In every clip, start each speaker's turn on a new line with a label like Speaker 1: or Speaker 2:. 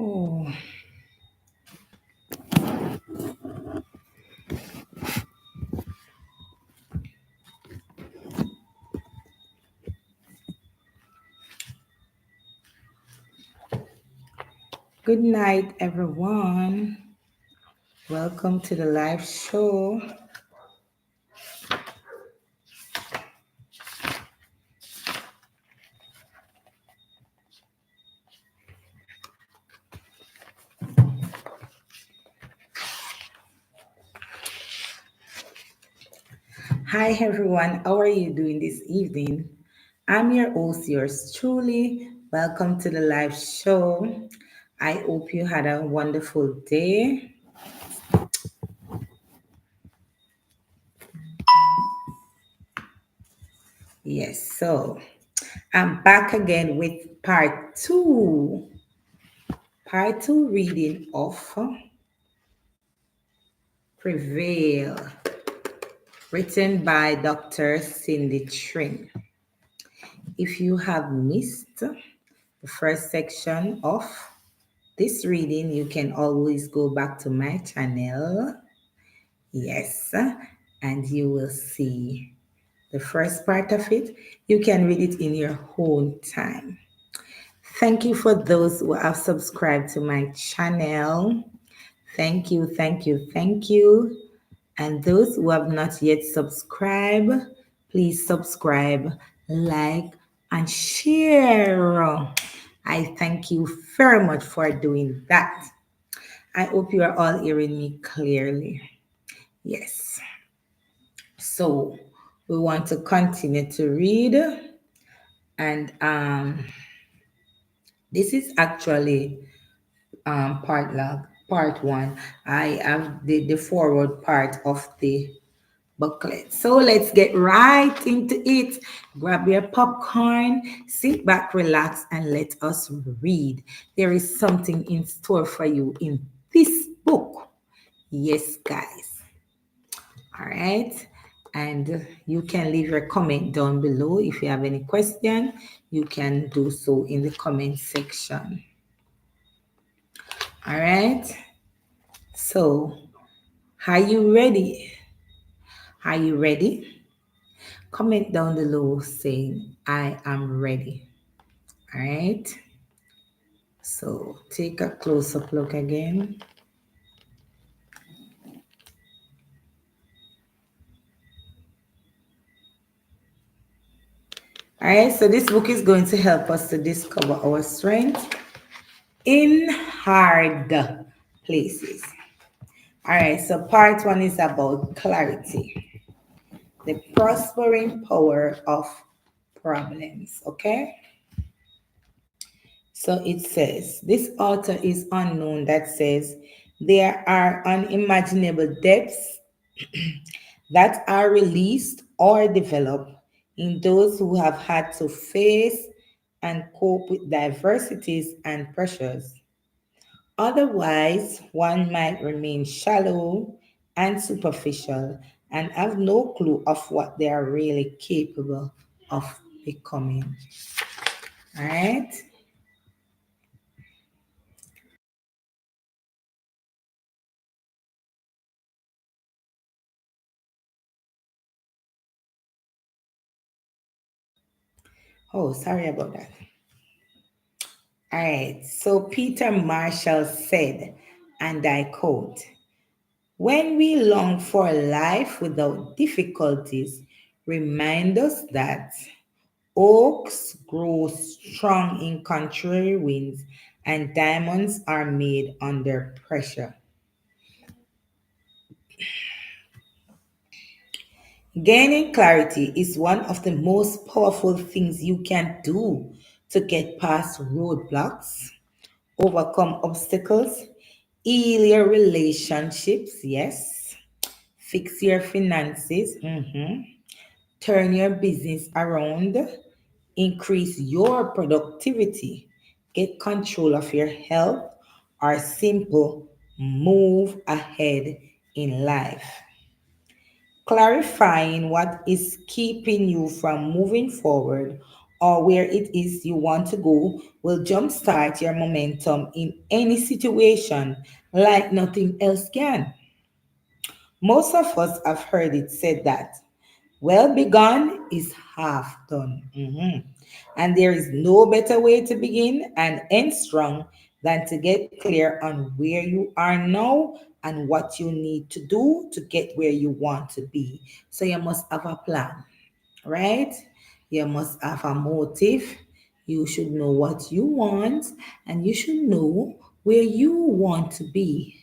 Speaker 1: Oh, good night, everyone. Welcome to the live show. Hi, everyone. How are you doing this evening? I'm your host, yours truly. Welcome to the live show. I hope you had a wonderful day. Yes, so I'm back again with part two reading of Prevail, written by Dr. Cindy Trimm. If you have missed the first section of this reading, you can always go back to my channel. Yes, and you will see the first part of it. You can read it in your own time. Thank you for those who have subscribed to my channel. Thank you, thank you, thank you. And those who have not yet subscribed, please subscribe, like, and share. I thank you very much for doing that. I hope you are all hearing me clearly. Yes. So we want to continue to read, and this is actually part one. I have the forward part of the booklet. So let's get right into it. Grab your popcorn, sit back, relax, and let us read. There is something in store for you in this book. Yes, guys. All right. And you can leave your comment down below. If you have any question, you can do so in the comment section. All right. So, are you ready? Are you ready? Comment down below saying, I am ready. All right. So, take a close up look again. All right. So, this book is going to help us to discover our strength in hard places. All right, so part one is about clarity, the prospering power of problems. Okay, so it says this author is unknown that says there are unimaginable depths that are released or developed in those who have had to face and cope with diversities and pressures. Otherwise, one might remain shallow and superficial and have no clue of what they are really capable of becoming. All right? Oh, sorry about that. All right. So Peter Marshall said, and I quote, when we long for a life without difficulties, remind us that oaks grow strong in contrary winds, and diamonds are made under pressure. Gaining clarity is one of the most powerful things you can do to get past roadblocks, overcome obstacles, heal your relationships, yes, fix your finances, turn your business around, increase your productivity, get control of your health, or simple move ahead in life. Clarifying what is keeping you from moving forward or where it is you want to go will jumpstart your momentum in any situation like nothing else can. Most of us have heard it said that well begun is half done. And there is no better way to begin and end strong than to get clear on where you are now and what you need to do to get where you want to be. So you must have a plan, right? You must have a motive. You should know what you want and you should know where you want to be.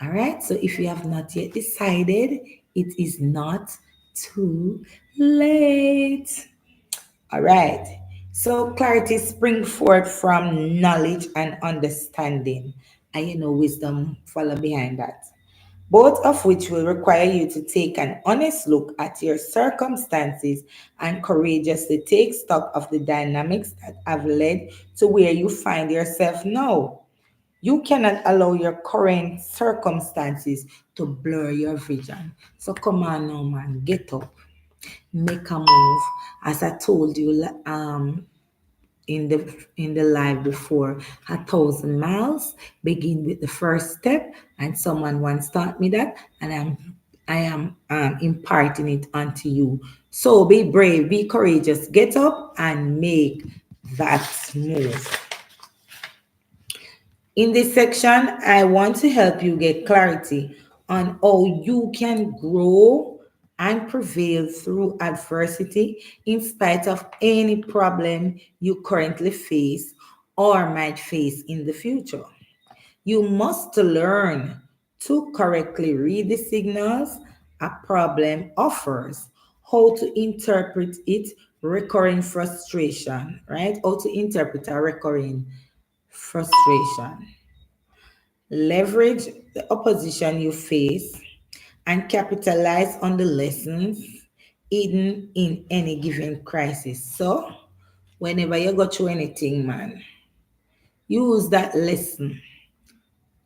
Speaker 1: All right. So if you have not yet decided, it is not too late. All right. So clarity spring forth from knowledge and understanding. And wisdom follow behind that. Both of which will require you to take an honest look at your circumstances and courageously take stock of the dynamics that have led to where you find yourself now. You cannot allow your current circumstances to blur your vision. So come on now, man, get up, make a move. As I told you, in the live before, 1,000 miles begin with the first step, and someone once taught me that, and I am imparting it onto you. So be brave, be courageous, get up and make that move. In this section, I want to help you get clarity on how you can grow and prevail through adversity in spite of any problem you currently face or might face in the future. You must learn to correctly read the signals a problem offers, how to interpret it, recurring frustration, right? How to interpret a recurring frustration. Leverage the opposition you face and capitalize on the lessons hidden in any given crisis. So, whenever you go through anything, man, use that lesson.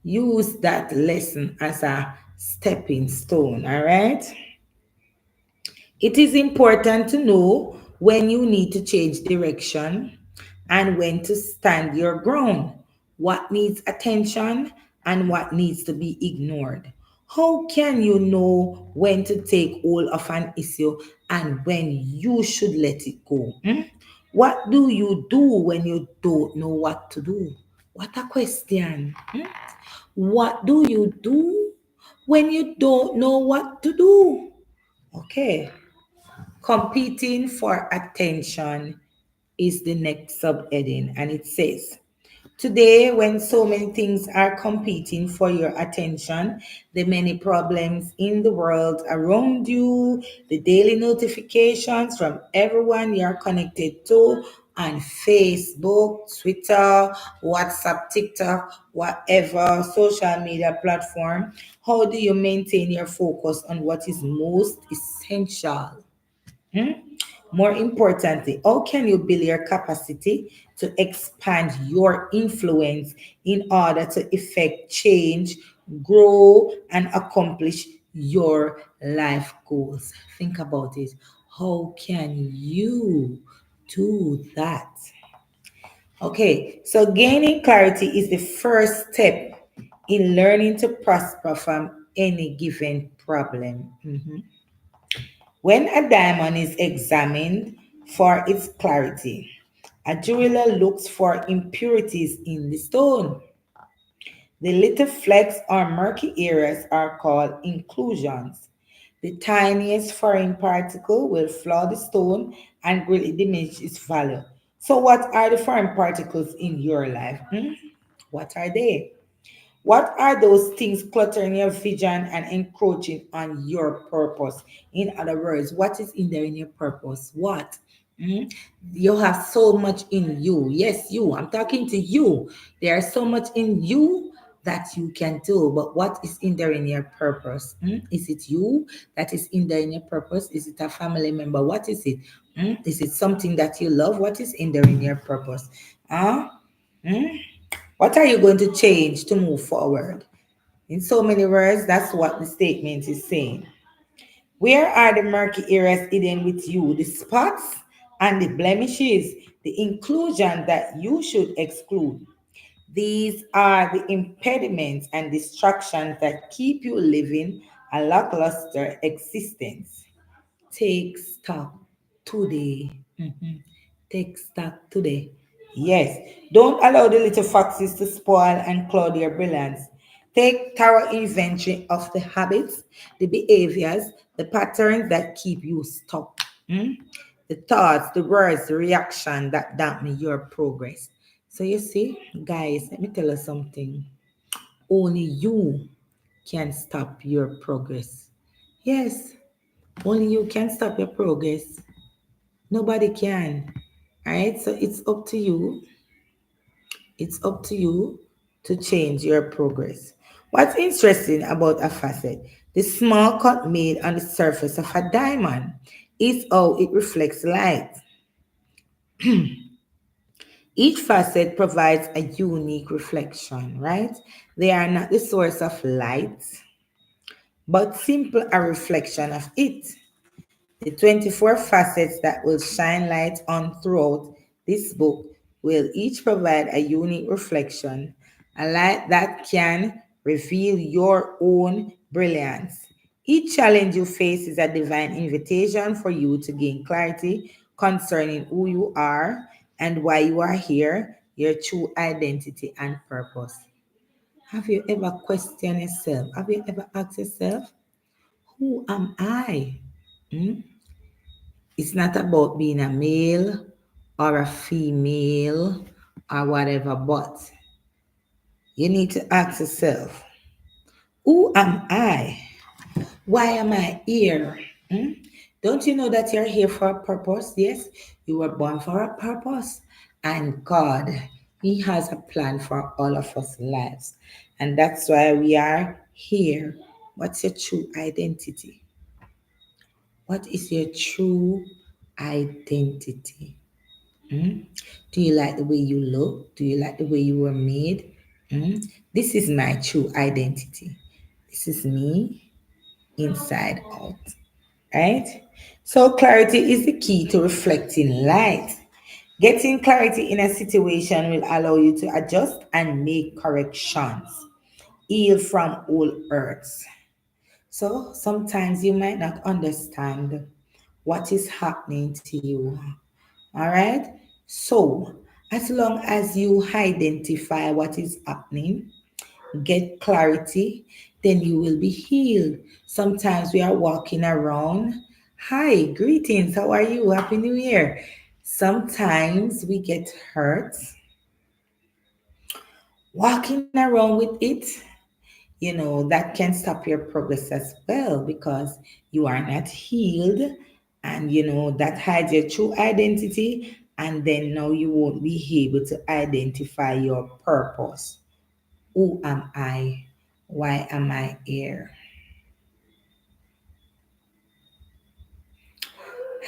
Speaker 1: Use that lesson as a stepping stone, all right? It is important to know when you need to change direction and when to stand your ground, what needs attention and what needs to be ignored. How can you know when to take hold of an issue and when you should let it go? What do you do when you don't know what to do? What a question. What do you do when you don't know what to do? Okay. Competing for attention is the next subheading, and it says, today, when so many things are competing for your attention, the many problems in the world around you, the daily notifications from everyone you're connected to on Facebook, Twitter, WhatsApp, TikTok, whatever social media platform, how do you maintain your focus on what is most essential? Hmm? More importantly, how can you build your capacity to expand your influence in order to effect change, grow, and accomplish your life goals? Think about it. How can you do that? Okay, so gaining clarity is the first step in learning to prosper from any given problem. When a diamond is examined for its clarity, a jeweler looks for impurities in the stone. The little flecks or murky areas are called inclusions. The tiniest foreign particle will flaw the stone and greatly diminish its value. So, what are the foreign particles in your life? What are they? What are those things cluttering your vision and encroaching on your purpose? In other words, what is in there in your purpose? What? Mhm. You have so much in you. Yes, you. I'm talking to you. There's so much in you that you can do, but what is in there in your purpose? Is it you that is in there in your purpose? Is it a family member? What is it? Is it something that you love? What is in there in your purpose? Huh? Hmm? What are you going to change to move forward? In so many words, that's what the statement is saying. Where are the murky areas hidden with you? The spots and the blemishes, the inclusion that you should exclude. These are the impediments and distractions that keep you living a lackluster existence. Take stock today. Mhm. Take stock today. Yes. Don't allow the little foxes to spoil and cloud your brilliance. Take thorough inventory of the habits, the behaviors, the patterns that keep you stuck. Mm? The thoughts, the words, the reaction that dampen your progress. So you see, guys, let me tell you something. Only you can stop your progress. Yes, only you can stop your progress. Nobody can. All right, so it's up to you. It's up to you to change your progress. What's interesting about a facet, the small cut made on the surface of a diamond, is how it reflects light. Each facet provides a unique reflection, right? They are not the source of light, but simply a reflection of it. The 24 facets that will shine light on throughout this book will each provide a unique reflection, a light that can reveal your own brilliance. Each challenge you face is a divine invitation for you to gain clarity concerning who you are and why you are here, your true identity and purpose. Have you ever questioned yourself? Have you ever asked yourself, who am I? Hmm? It's not about being a male or a female or whatever, but you need to ask yourself, who am I? Why am I here? Hmm? Don't you know that you're here for a purpose? Yes, you were born for a purpose. And God, He has a plan for all of us lives. And that's why we are here. What's your true identity? What is your true identity? Mm? Do you like the way you look? Do you like the way you were made? Mm? This is my true identity. This is me inside out. Right? So, clarity is the key to reflecting light. Getting clarity in a situation will allow you to adjust and make corrections, heal from old hurts. So, sometimes you might not understand what is happening to you. All right. So, as long as you identify what is happening, get clarity, then you will be healed. Sometimes we are walking around. Hi, greetings. How are you? Happy New Year. Sometimes we get hurt walking around with it, that can stop your progress as well because you are not healed, and that hides your true identity, and then now you won't be able to identify your purpose. Who am I? Why am I here?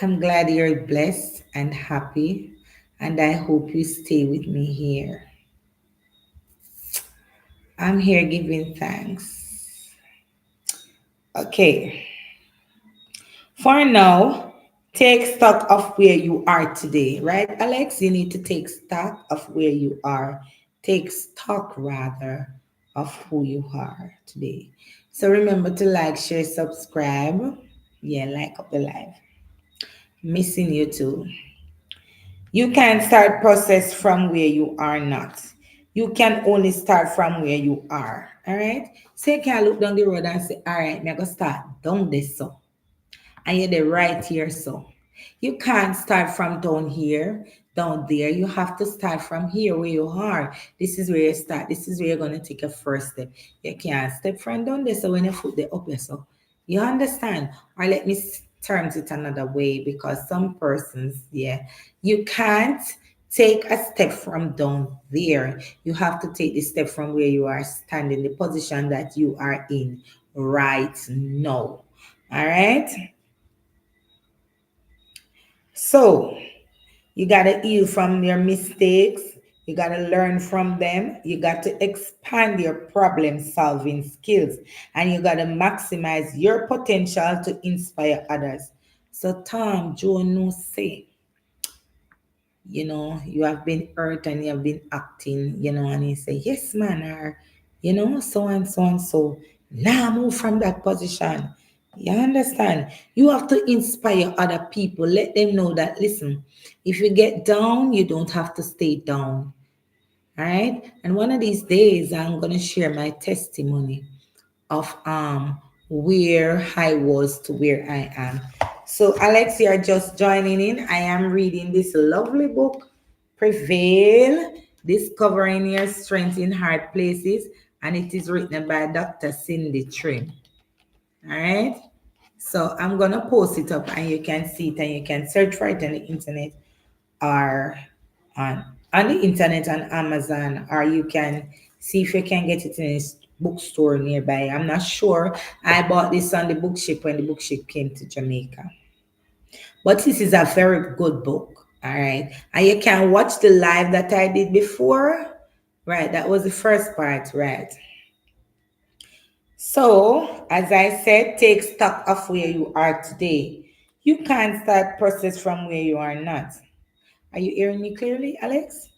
Speaker 1: I'm glad you're blessed and happy, and I hope you stay with me here. I'm here giving thanks. Okay. For now, take stock of where you are today, right, Alex? You need to take stock of where you are. Take stock, rather, of who you are today. So remember to like, share, subscribe. Yeah, like up the live. Missing you too. You can start process from where you are not. You can only start from where you are. All right. So you can look down the road and say, all right, I'm going to start down this so. And you're the right here, so you can't start from down here, down there. You have to start from here where you are. This is where you start. This is where you're gonna take a first step. You can't step from down there, so when you foot the up there, so you understand. Or let me term it another way, because some persons, yeah, you can't take a step from down there. You have to take the step from where you are standing, the position that you are in right now. All right. So you got to heal from your mistakes. You got to learn from them. You got to expand your problem solving skills. And you got to maximize your potential to inspire others. So, Tom, Joe, no say. you have been hurt and you have been acting, and you say, yes, man, or, so and so and so. Now move from that position. You understand? You have to inspire other people. Let them know that, listen, if you get down, you don't have to stay down. All right. And one of these days, I'm going to share my testimony of where I was to where I am. So, Alex, you are just joining in. I am reading this lovely book, Prevail, Discovering Your Strength in Hard Places, and it is written by Dr. Cindy Trimm. All right. So I'm gonna post it up and you can see it and you can search for it on the internet or on on the internet on Amazon, or you can see if you can get it in a bookstore nearby. I'm not sure. I bought this on the bookship when the bookship came to Jamaica. But this is a very good book. All right. And you can watch the live that I did before. Right. That was the first part, right? So, as I said, take stock of where you are today. You can't start process from where you are not. Are you hearing me clearly, Alex?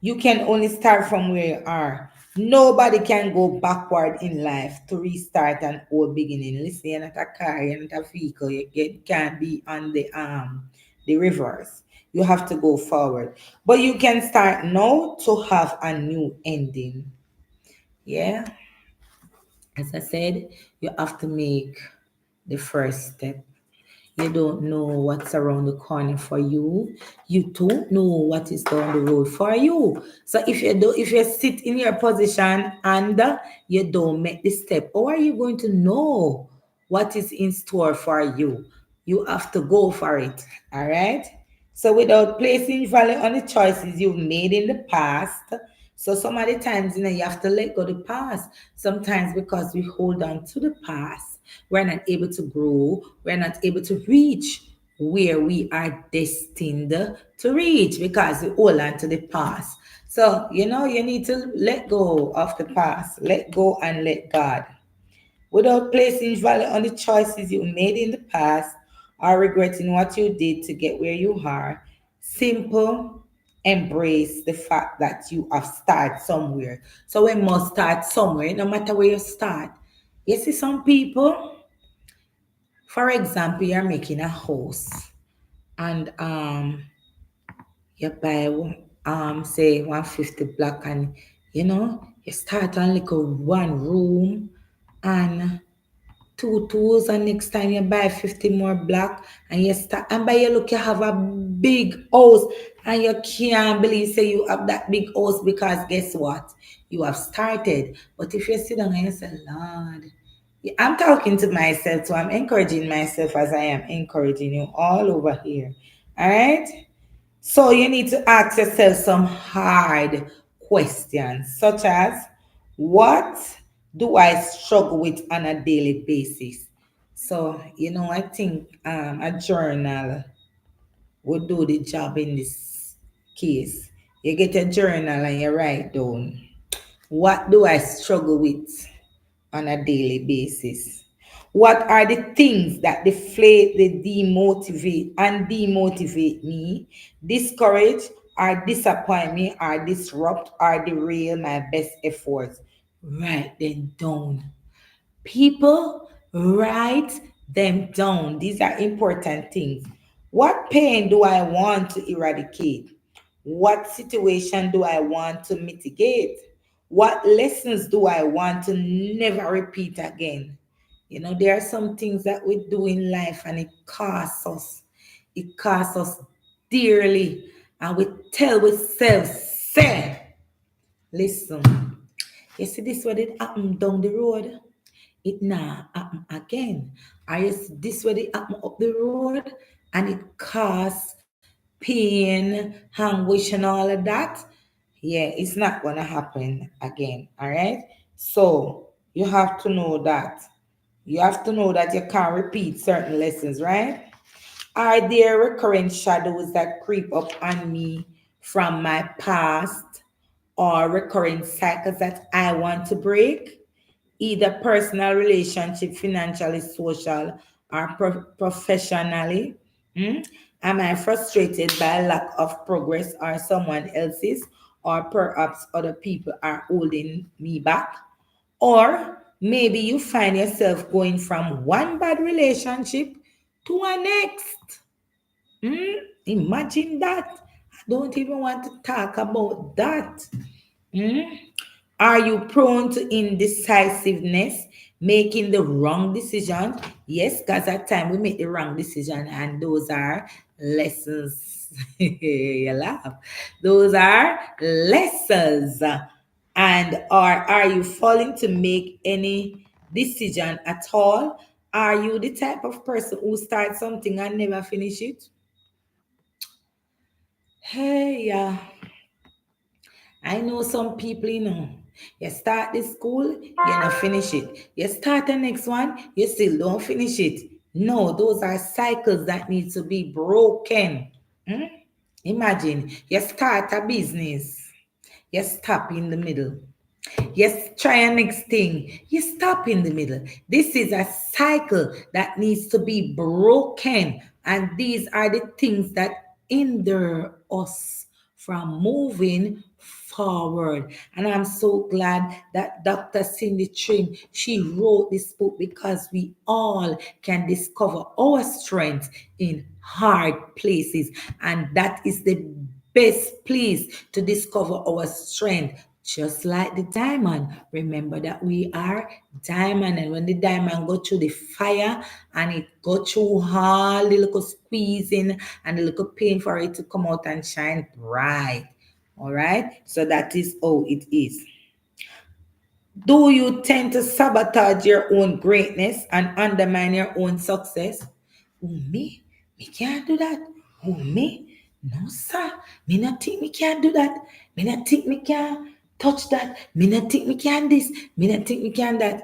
Speaker 1: You can only start from where you are. Nobody can go backward in life to restart an old beginning. Listen, you're not a car, you're not a vehicle. You can't be on the reverse. You have to go forward. But you can start now to have a new ending. Yeah. As I said, you have to make the first step. You don't know what's around the corner for you. You don't know what is down the road for you. So if you sit in your position and you don't make the step, how are you going to know what is in store for you? You have to go for it. All right. So without placing value on the choices you've made in the past, so some of the times, you have to let go the past. Sometimes because we hold on to the past, we're not able to grow, we're not able to reach where we are destined to reach because we hold on to the past. So, you need to let go of the past, let go and let God without placing value on the choices you made in the past or regretting what you did to get where you are. Simple, embrace the fact that you have started somewhere. So we must start somewhere, no matter where you start. You see, some people, for example, you're making a house and you buy say 150 block and you start on like a one room and two tools, and next time you buy 50 more block and you start and by your look you have a big house and you can't believe say you have that big house because guess what, you have started. But if you sit down and you say, Lord, I'm talking to myself, so I'm encouraging myself as I am encouraging you all over here. All right. So you need to ask yourself some hard questions, such as, what do I struggle with on a daily basis? So, I think a journal would do the job in this case. You get a journal and you write down, what do I struggle with on a daily basis? What are the things that deflate, they demotivate and demotivate me, discourage or disappoint me or disrupt or derail my best efforts? Write them down. People, write them down. These are important things. What pain do I want to eradicate? What situation do I want to mitigate? What lessons do I want to never repeat again? There are some things that we do in life and it costs us. It costs us dearly. And we tell ourselves, say, listen, you see this what it happened down the road? It nah happen again. Or you see this what it happen up the road and it cause pain, anguish and all of that. Yeah, it's not gonna happen again. All right. So you have to know that. You have to know that you can't repeat certain lessons, right? Are there recurring shadows that creep up on me from my past or recurring cycles that I want to break? Either personal, relationship, financially, social, or professionally. Mm? Am I frustrated by lack of progress or someone else's, or perhaps other people are holding me back? Or maybe you find yourself going from one bad relationship to a next. Imagine that. I don't even want to talk about that. Hmm? Are you prone to indecisiveness, making the wrong decision? Yes, because at times we make the wrong decision, and those are lessons. You laugh. Those are lessons. And are you falling to make any decision at all? Are you the type of person who starts something and never finish it? Hey, yeah. I know some people, you start this school, you don't finish it. You start the next one, you still don't finish it. No, those are cycles that need to be broken. Hmm? Imagine you start a business, you stop in the middle. Yes, try a next thing. You stop in the middle. This is a cycle that needs to be broken. And these are the things that hinder us from moving forward. And I'm so glad that Dr. Cindy Trimm, she wrote this book because we all can discover our strength in hard places. And that is the best place to discover our strength. Just like the diamond, remember that we are diamond, and when the diamond go through the fire and it go through all the little squeezing and the little pain for it to come out and shine bright. All right, so that is how it is. Do you tend to sabotage your own greatness and undermine your own success? Oh, me? Me can't do that. Oh, me? No, sir. Me not think me can't do that. Me not think me can touch that. Me not think me can this. Me not think me can that.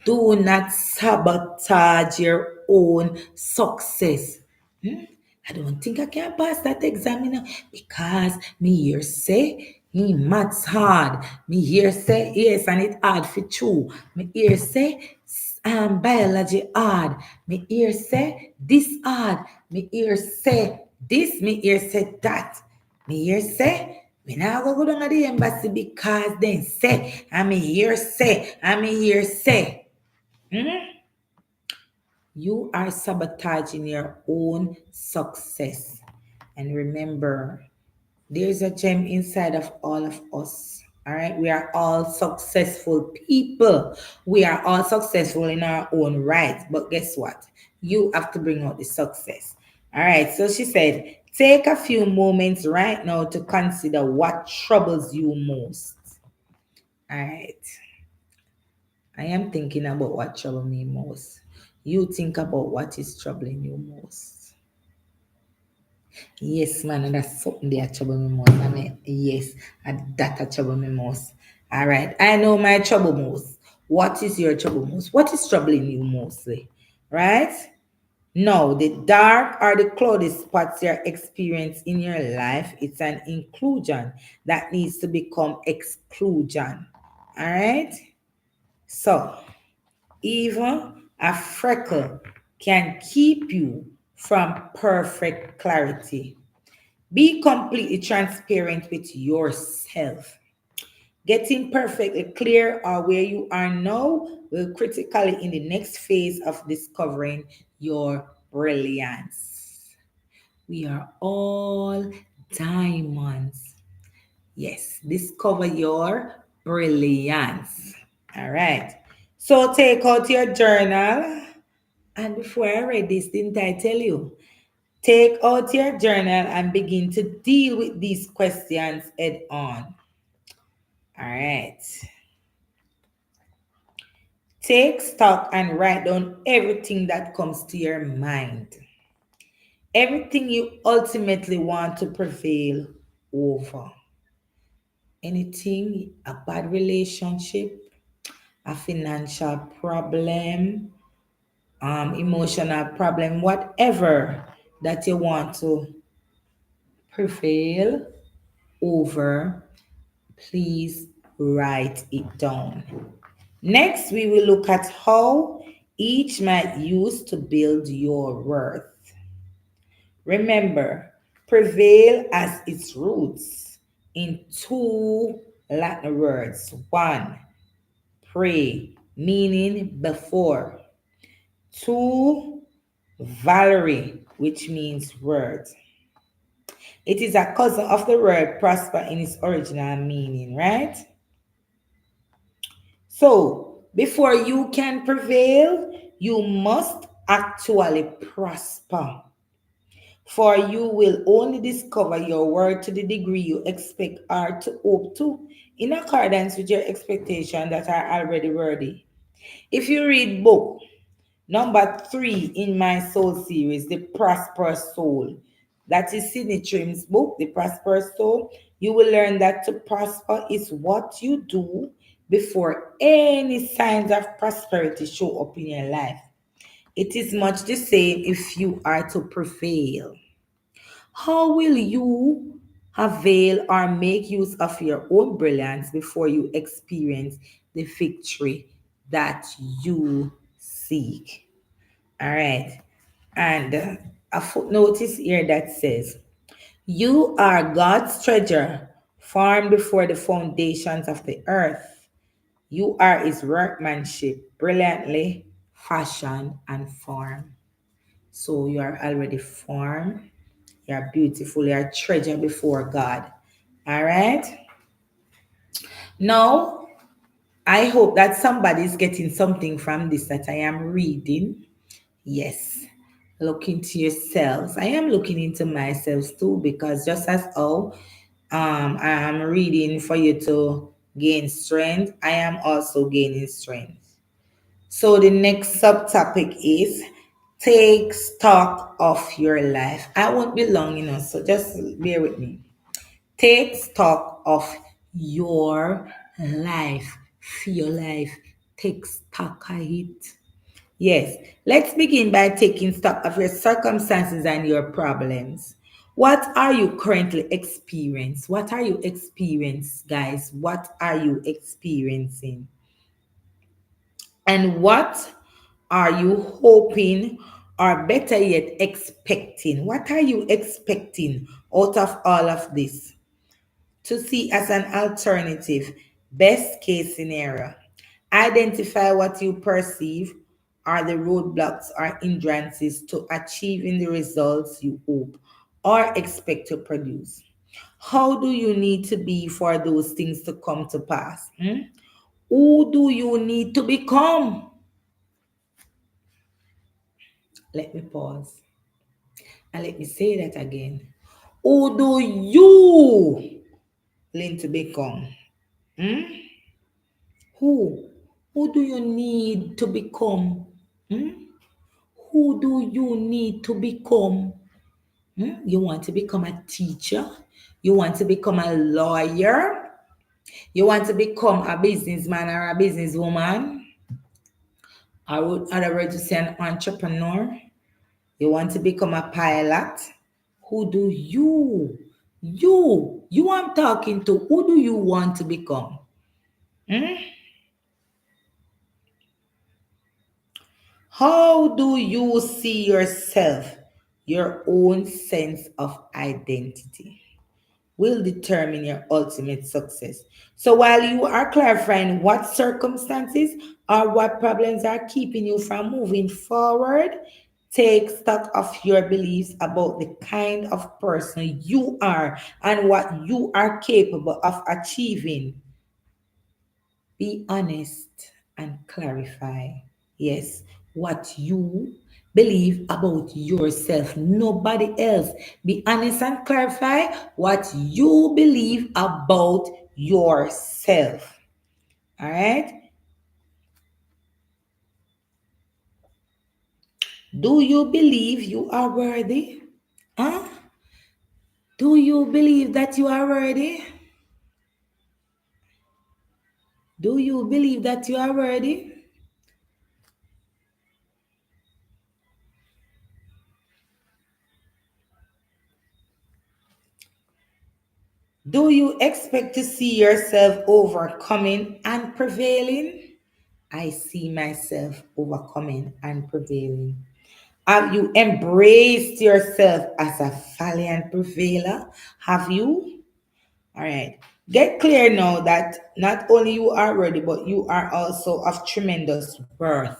Speaker 1: Do not sabotage your own success. Hmm? I don't think I can pass that exam, because me here say maths hard. Me here say yes, and it hard for true. Me here say biology hard. Me here say this hard. Me here say this. Me here say that. Me here say me now go down to the embassy because then say, and me here say, and me here say. You are sabotaging your own success. And remember, there's a gem inside of all of us. All right. We are all successful people. We are all successful in our own right. But guess what? You have to bring out the success. All right. So she said, take a few moments right now to consider what troubles you most. All right. I am thinking about what troubles me most. You think about what is troubling you most. Yes, man, and that's something that trouble me most. I mean, yes, and that trouble me most. All right, I know my trouble most. What is your trouble most? What is troubling you mostly? Right? No, the dark or the cloudy spots you're experiencing in your life, it's an inclusion that needs to become exclusion. All right? So, even a freckle can keep you from perfect clarity. Be completely transparent with yourself. Getting perfectly clear on where you are now will critically in the next phase of discovering your brilliance. We are all diamonds. Yes, discover your brilliance. All right. So take out your journal. And before I read this, didn't I tell you? Take out your journal and begin to deal with these questions head on. All right. Take stock and write down everything that comes to your mind. Everything you ultimately want to prevail over. Anything, a bad relationship, a financial problem, emotional problem, whatever that you want to prevail over, please write it down. Next, we will look at how each might use to build your worth. Remember, prevail as its roots in two Latin words. One, pray, meaning before. Two, Valerie, which means word. It is a cousin of the word prosper in its original meaning, right? So, before you can prevail, you must actually prosper. For you will only discover your worth to the degree you expect or to hope to, in accordance with your expectations that are already worthy. If you read book number 3 in my soul series, The Prosperous Soul, that is Sidney Trimm's book, The Prosperous Soul, you will learn that to prosper is what you do before any signs of prosperity show up in your life. It is much the same if you are to prevail. How will you avail or make use of your own brilliance before you experience the victory that you seek? All right. And a footnote is here that says, you are God's treasure, formed before the foundations of the earth. You are his workmanship, brilliantly fashioned and formed. So you are already formed. You are beautiful. You are a treasure before God. All right. Now, I hope that somebody is getting something from this that I am reading. Yes. Look into yourselves. I am looking into myself too, because just as how I am reading for you to gain strength, I am also gaining strength. So the next subtopic is take stock of your life. I won't be long, so just bear with me. Take stock of your life. For your life. Take stock of it. Yes, let's begin by taking stock of your circumstances and your problems. What are you currently experiencing? What are you experiencing, guys? What are you experiencing? And what are you hoping, or better yet, expecting? What are you expecting out of all of this to see as an alternative, best case scenario? Identify what you perceive are the roadblocks or hindrances to achieving the results you hope or expect to produce. How do you need to be for those things to come to pass? Who do you need to become? Let me pause and let me say that again. Who do you need to become? Hmm? Who? Who do you need to become? Hmm? Who do you need to become? You want to become a teacher? You want to become a lawyer? You want to become a businessman or a businesswoman? I would other words to say an entrepreneur. You want to become a pilot? Who do you I'm talking to, who do you want to become? Hmm? How do you see yourself? Your own sense of identity will determine your ultimate success. So while you are clarifying what circumstances or what problems are keeping you from moving forward, take stock of your beliefs about the kind of person you are and what you are capable of achieving. Be honest and clarify. Yes, what you believe about yourself, nobody else. Be honest and clarify what you believe about yourself. All right? Do you believe you are worthy? Huh? Do you believe that you are worthy? Do you believe that you are worthy? Do you expect to see yourself overcoming and prevailing? I see myself overcoming and prevailing. Have you embraced yourself as a valiant prevailer? Have you? All right. Get clear now that not only you are ready, but you are also of tremendous worth.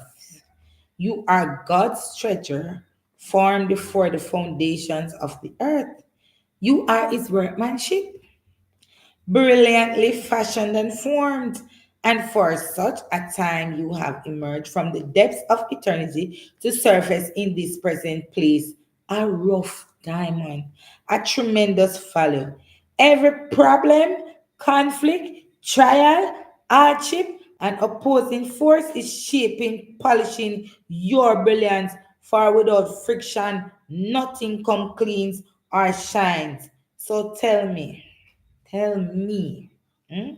Speaker 1: You are God's treasure, formed before the foundations of the earth. You are his workmanship, brilliantly fashioned and formed. And for such a time you have emerged from the depths of eternity to surface in this present place, a rough diamond, a tremendous value. Every problem, conflict, trial, hardship, and opposing force is shaping, polishing your brilliance. For without friction, nothing comes clean or shines. So tell me, hmm,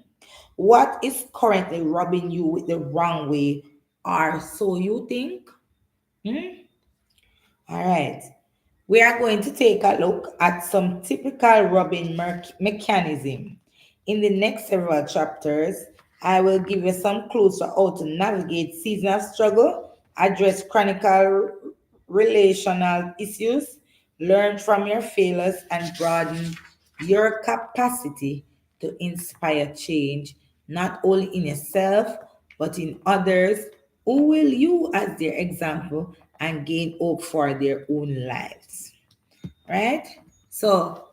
Speaker 1: what is currently rubbing you with the wrong way, or so you think? Hmm? All right. We are going to take a look at some typical rubbing mechanism. In the next several chapters, I will give you some clues for how to navigate seasonal struggle, address chronic relational issues, learn from your failures, and broaden your capacity to inspire change, not only in yourself, but in others who will you as their example and gain hope for their own lives. Right? So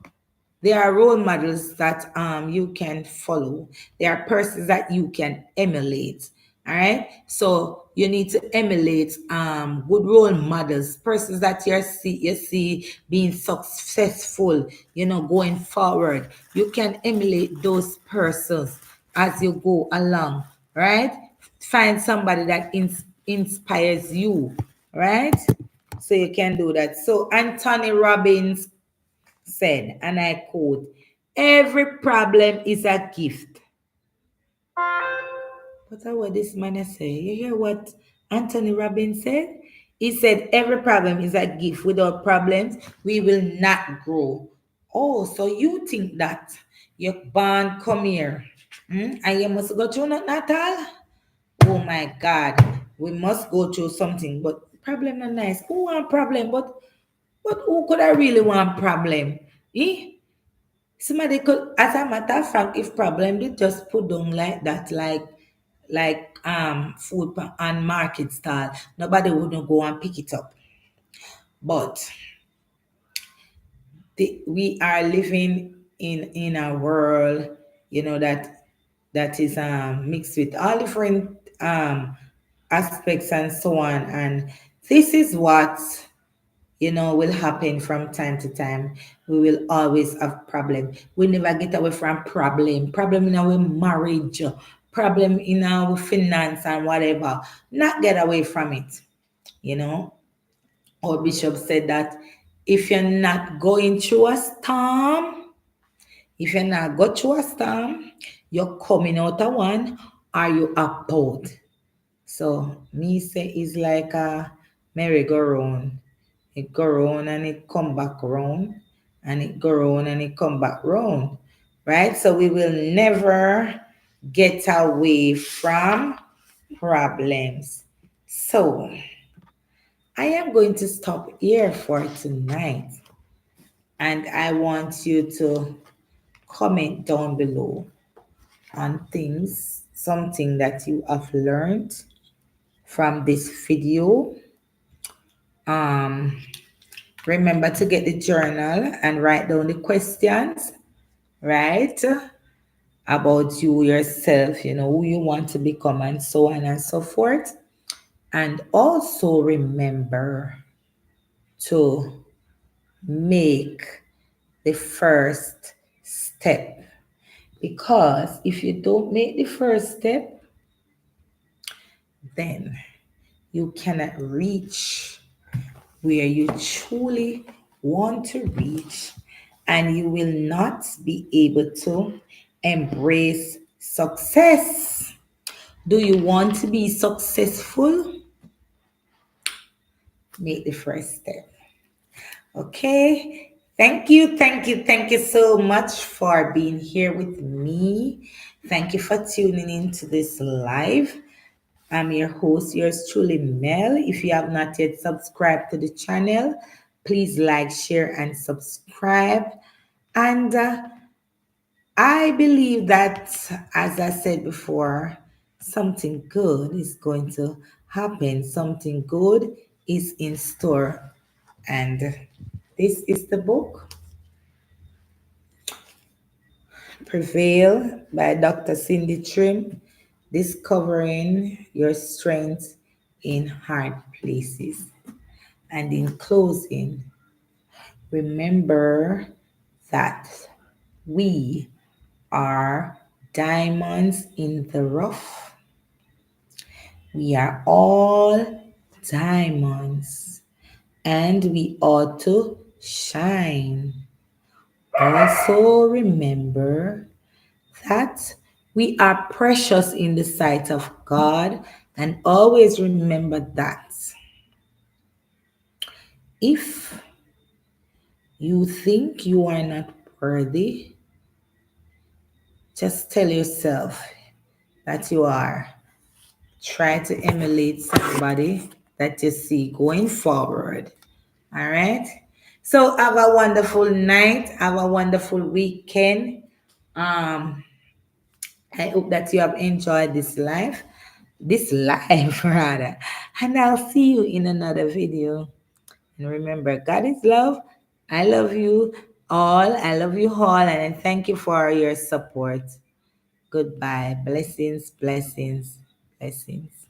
Speaker 1: there are role models that you can follow. There are persons that you can emulate. All right. So you need to emulate good role models, persons that you see being successful, going forward. You can emulate those persons as you go along, right? Find somebody that inspires you, right? So you can do that. So Anthony Robbins said, and I quote, "Every problem is a gift." But what this man say? You hear what Anthony Robbins said? He said, "Every problem is a gift. Without problems, we will not grow." Oh, so you think that you're born come here, and you must go through nothing at all? Oh my God, we must go through something. But problem not nice. Who want problem? But who could I really want problem? Eh? Somebody could, as a matter of fact, if problem they just put down like that, like food and market stall, nobody wouldn't go and pick it up. But we are living in a world, that is mixed with all different aspects and so on, and this is what will happen from time to time. We will always have problem. We never get away from problem in our marriage, problem in our finance and whatever. Not get away from it. you know our bishop said that if you're not going through a storm, if you're not go through a storm, you're coming out of one, or you up out. So me say it's like a merry-go-round. It go round and it come back round, and it go round and it come back round. Right? So we will never get away from problems. So I am going to stop here for tonight. And I want you to comment down below on things, something that you have learned from this video. Um, Remember to get the journal and write down the questions, right? About you yourself, who you want to become, and so on and so forth. And also remember to make the first step. Because if you don't make the first step, then you cannot reach where you truly want to reach, and you will not be able to embrace success. Do you want to be successful? Make the first step. Okay. Thank you so much for being here with me. Thank you for tuning in to this live. I'm your host, yours truly, Mel. If you have not yet subscribed to the channel, please like, share, and subscribe. And I believe that, as I said before, something good is going to happen. Something good is in store. And this is the book, Prevail by Dr. Cindy Trimm, discovering your strength in hard places. And in closing, remember that we are diamonds in the rough. We are all diamonds and we ought to shine. Also, remember that we are precious in the sight of God, and always remember that if you think you are not worthy, just tell yourself that you are. Try to emulate somebody that you see going forward. All right. So have a wonderful night. Have a wonderful weekend. Um, I hope that you have enjoyed this life rather. And I'll see you in another video. And remember, God is love. I love you all. I love you all. And I thank you for your support. Goodbye. Blessings, blessings, blessings.